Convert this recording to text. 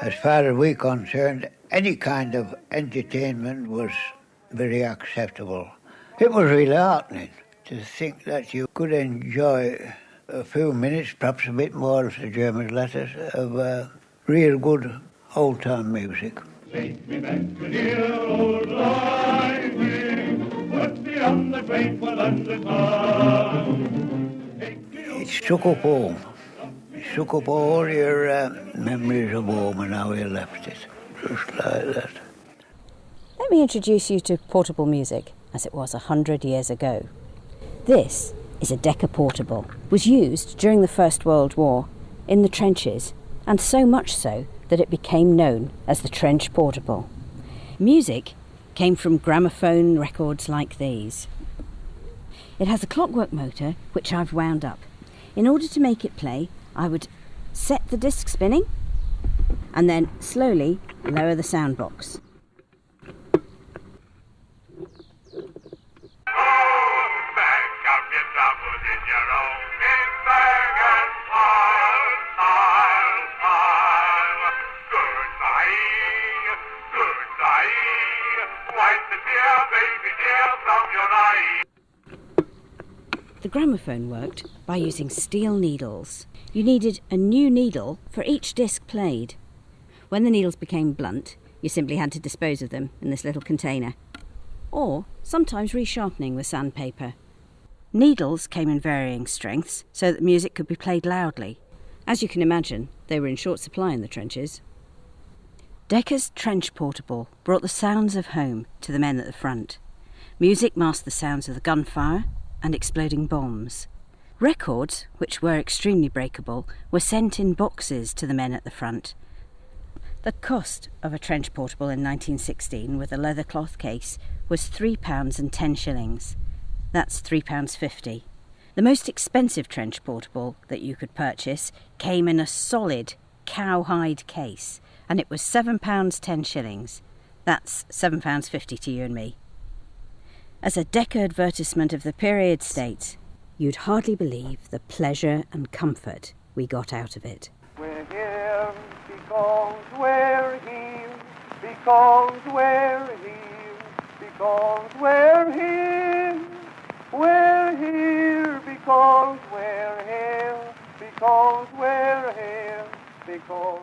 As far as we're concerned, any kind of entertainment was very acceptable. It was really heartening to think that you could enjoy a few minutes, perhaps a bit more if the Germans let us, of real good old-time music. Take me back to dear old Limehouse, put me on the grateful undertow. It struck up home. It struck up all your memories of home and how you left it, just like that. Let me introduce you to portable music as it was 100 years ago. This is a Decca portable. It was used during the First World War in the trenches, and so much so that it became known as the trench portable. Music came from gramophone records like these. It has a clockwork motor which I've wound up. In order to make it play, I would set the disc spinning and then slowly lower the sound box. The gramophone worked by using steel needles. You needed a new needle for each disc played. When the needles became blunt, you simply had to dispose of them in this little container, or sometimes resharpening with sandpaper. Needles came in varying strengths so that music could be played loudly. As you can imagine, they were in short supply in the trenches. Decca's trench portable brought the sounds of home to the men at the front. Music masked the sounds of the gunfire and exploding bombs. Records, which were extremely breakable, were sent in boxes to the men at the front. The cost of a trench portable in 1916 with a leather cloth case was £3.10. That's £3.50. The most expensive trench portable that you could purchase came in a solid cowhide case, and it was £7.10. That's £7.50 to you and me. As a Decca advertisement of the period states, you'd hardly believe the pleasure and comfort we got out of it. We're here because we're here, because we're here, because we're here. We're here because we're here, because we're here, because